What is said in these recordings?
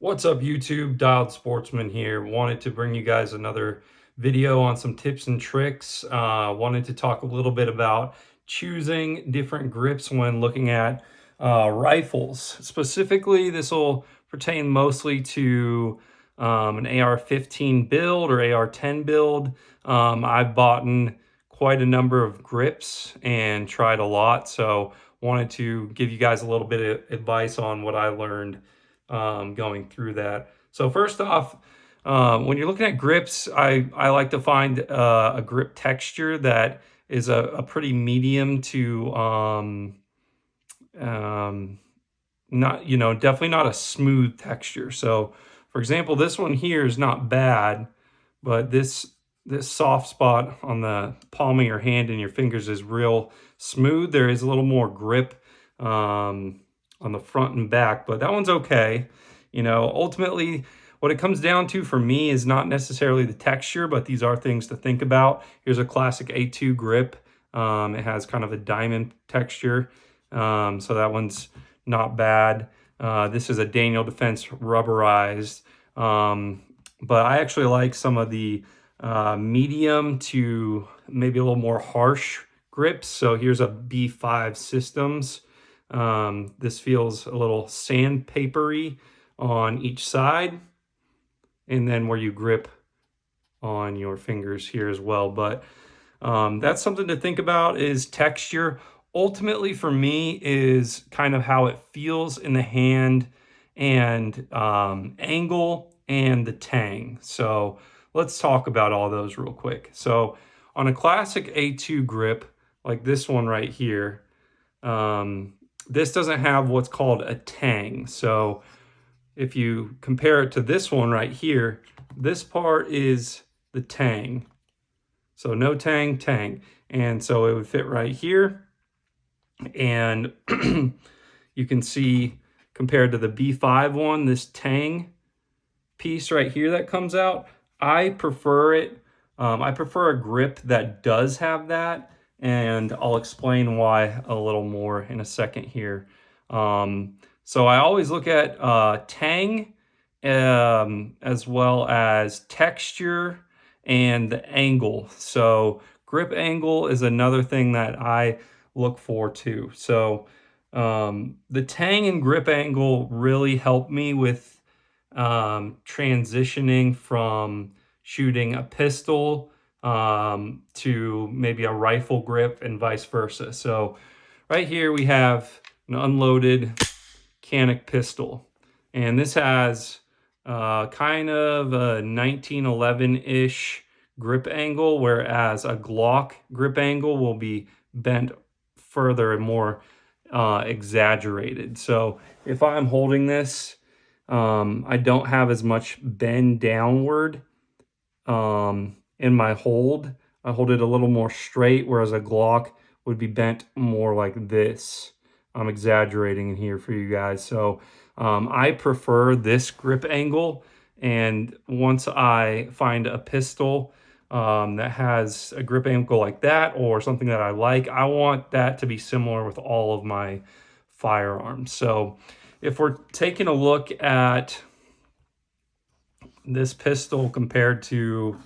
What's up, YouTube? Dialed Sportsman here. Wanted to bring you guys another video on some tips and tricks. Wanted to talk a little bit about choosing different grips when looking at rifles. Specifically, this will pertain mostly to an AR-15 build or AR-10 build. I've bought quite a number of grips and tried a lot, so wanted to give you guys a little bit of advice on what I learned going through that. So first off, when you're looking at grips, I like to find a grip texture that is a pretty medium to not, definitely not a smooth texture. So for example, this one here is not bad, but this soft spot on the palm of your hand and your fingers is real smooth. There is a little more grip on the front and back, but that one's okay. Ultimately, what it comes down to for me is not necessarily the texture, but these are things to think about. Here's a classic A2 grip. It has kind of a diamond texture, so that one's not bad. This is a Daniel Defense rubberized, but I actually like some of the medium to maybe a little more harsh grips. So here's a B5 Systems. This feels a little sandpapery on each side, and then where you grip on your fingers here as well. But that's something to think about, is texture. Ultimately for me is kind of how it feels in the hand, and angle and the tang. So let's talk about all those real quick. So on a classic A2 grip like this one right here, this doesn't have what's called a tang. So if you compare it to this one right here, this part is the tang. So no tang, tang. And so it would fit right here. And you can see, compared to the B5 one, this tang piece right here that comes out, I prefer it. I prefer a grip that does have that, and I'll explain why a little more in a second here. So I always look at tang, as well as texture and the angle. So grip angle is another thing that I look for too. So the tang and grip angle really help me with transitioning from shooting a pistol to maybe a rifle grip and vice versa. So right here we have an unloaded Canic pistol, and this has kind of a 1911-ish grip angle, whereas a Glock grip angle will be bent further and more exaggerated. So if I'm holding this, I don't have as much bend downward in my hold. I hold it a little more straight, whereas a Glock would be bent more like this. I'm exaggerating in here for you guys. So I prefer this grip angle, and once I find a pistol that has a grip angle like that, or something that I like, I want that to be similar with all of my firearms. So if we're taking a look at this pistol compared to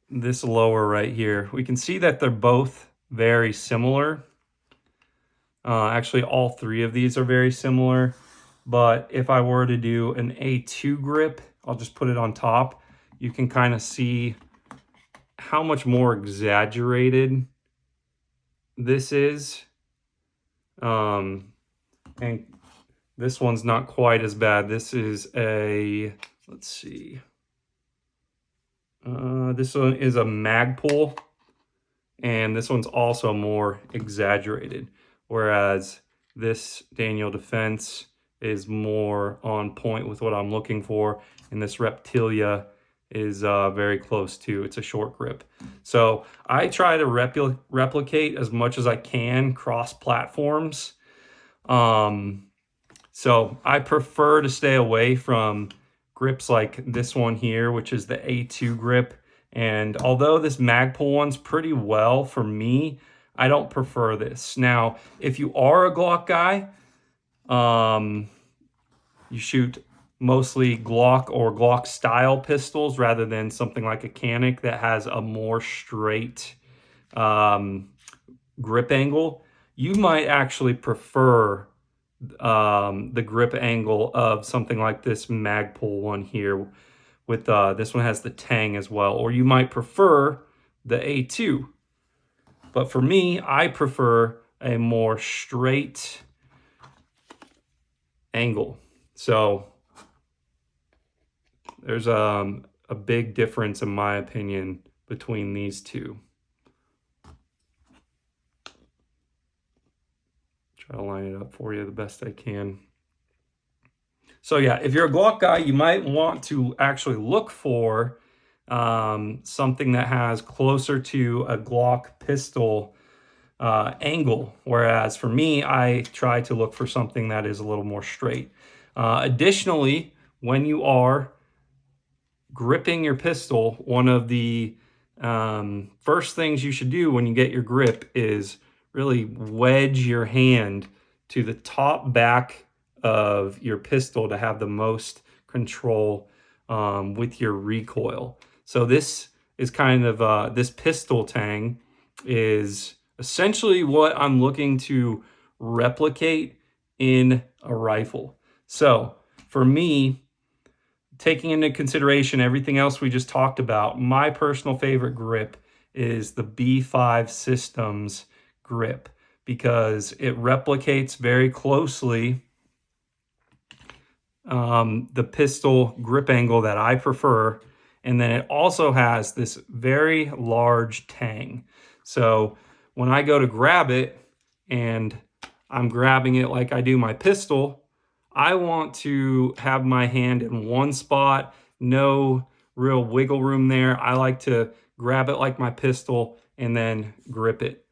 this lower right here, we can see that they're both very similar. Actually, all three of these are very similar. But if I were to do an A2 grip, I'll just put it on top. You can kind of see how much more exaggerated this is. And this one's not quite as bad. This is a, let's see. This one is a Magpul, and this one's also more exaggerated, whereas this Daniel Defense is more on point with what I'm looking for, and this Reptilia is very close to. It's a short grip. So I try to replicate as much as I can cross platforms. So I prefer to stay away from grips like this one here, which is the A2 grip. And although this Magpul one's pretty well for me, I don't prefer this. Now, if you are a Glock guy, you shoot mostly Glock or Glock style pistols rather than something like a Canic that has a more straight grip angle, you might actually prefer the grip angle of something like this Magpul one here. With this one has the Tang as well, or you might prefer the A2. But for me, I prefer a more straight angle. So there's a big difference in my opinion between these two. Try to line it up for you the best I can. So yeah, if you're a Glock guy, you might want to actually look for something that has closer to a Glock pistol angle. Whereas for me, I try to look for something that is a little more straight. Additionally, when you are gripping your pistol, one of the first things you should do when you get your grip is really wedge your hand to the top back of your pistol to have the most control with your recoil. So this is kind of, this pistol tang is essentially what I'm looking to replicate in a rifle. So for me, taking into consideration everything else we just talked about, my personal favorite grip is the B5 Systems grip because it replicates very closely the pistol grip angle that I prefer. And then it also has this very large tang. So when I go to grab it and I'm grabbing it like I do my pistol, I want to have my hand in one spot, no real wiggle room there. I like to grab it like my pistol and then grip it.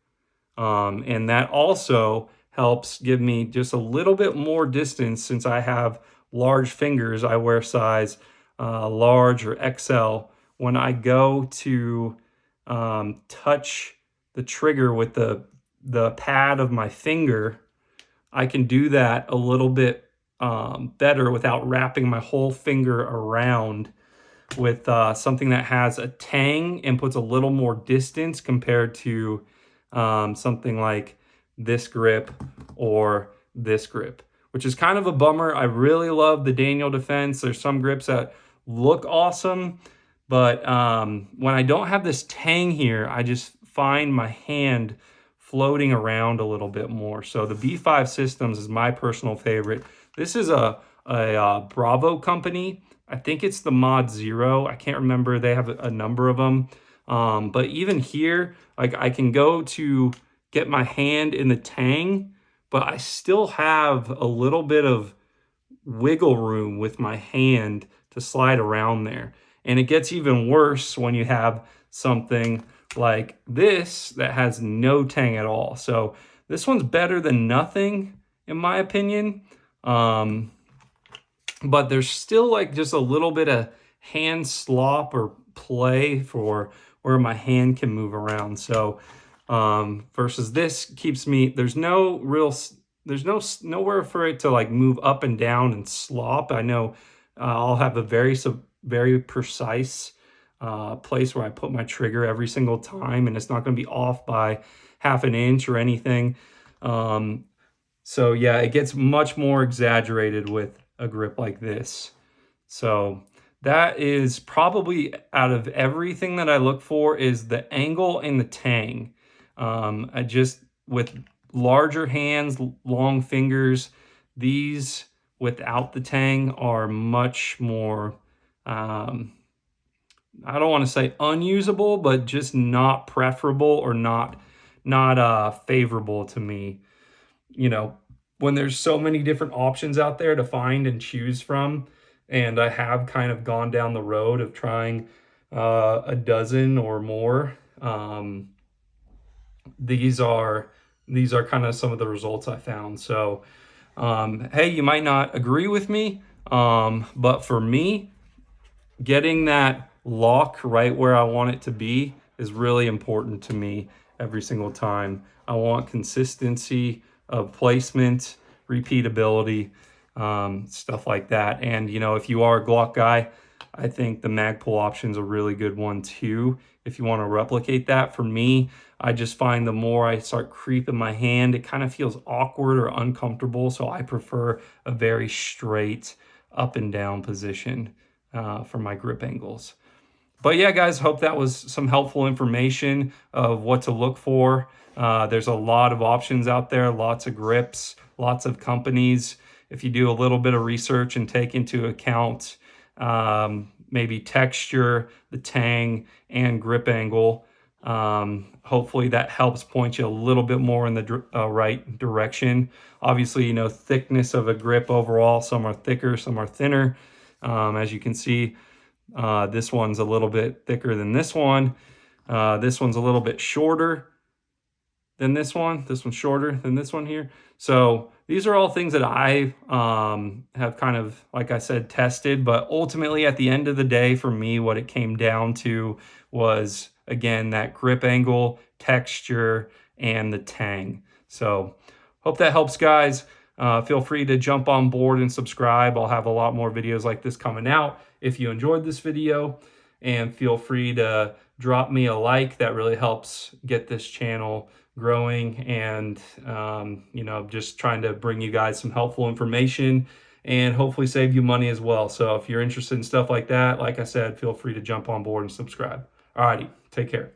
And that also helps give me just a little bit more distance since I have large fingers. I wear size large or XL. When I go to touch the trigger with the pad of my finger, I can do that a little bit better without wrapping my whole finger around with something that has a tang and puts a little more distance compared to something like this grip or this grip, which is kind of a bummer. I really love the Daniel Defense. There's some grips that look awesome, but when I don't have this tang here, I just find my hand floating around a little bit more. So the B5 Systems is my personal favorite. This is a Bravo company. I think it's the Mod Zero. I can't remember. They have a number of them. But even here, like I can go to get my hand in the tang, but I still have a little bit of wiggle room with my hand to slide around there. And it gets even worse when you have something like this that has no tang at all. So this one's better than nothing, in my opinion. But there's still like just a little bit of hand slop or play for where my hand can move around. So versus this keeps me, there's nowhere for it to like move up and down and slop. I know I'll have a very precise place where I put my trigger every single time, and it's not going to be off by half an inch or anything. So yeah, it gets much more exaggerated with a grip like this. So that is probably, out of everything that I look for, is the angle and the tang. I just, with larger hands, long fingers, these without the tang are much more, I don't want to say unusable, but just not preferable or not favorable to me. You know, when there's so many different options out there to find and choose from, and I have kind of gone down the road of trying a dozen or more, these are kind of some of the results I found. So, hey, you might not agree with me, but for me, getting that lock right where I want it to be is really important to me every single time. I want consistency of placement, repeatability, stuff like that. And, you know, if you are a Glock guy, I think the Magpul option is a really good one too. If you want to replicate that, for me, I just find the more I start creeping my hand, it kind of feels awkward or uncomfortable. So I prefer a very straight up and down position for my grip angles. But yeah, guys, hope that was some helpful information of what to look for. There's a lot of options out there, lots of grips, lots of companies. If you do a little bit of research and take into account maybe texture, the tang, and grip angle, hopefully that helps point you a little bit more in the right direction. Obviously, you know, thickness of a grip overall, some are thicker, some are thinner. As you can see, this one's a little bit thicker than this one. This one's a little bit shorter than this one. This one's shorter than this one here. So these are all things that I have kind of, like I said, tested. But ultimately, at the end of the day, for me, what it came down to was, again, that grip angle, texture, and the tang. So hope that helps, guys. Feel free to jump on board and subscribe. I'll have a lot more videos like this coming out if you enjoyed this video. And feel free to drop me a like. That really helps get this channel growing, and you know, just trying to bring you guys some helpful information and hopefully save you money as well. So if you're interested in stuff like that, like I said, feel free to jump on board and subscribe. Alrighty, take care.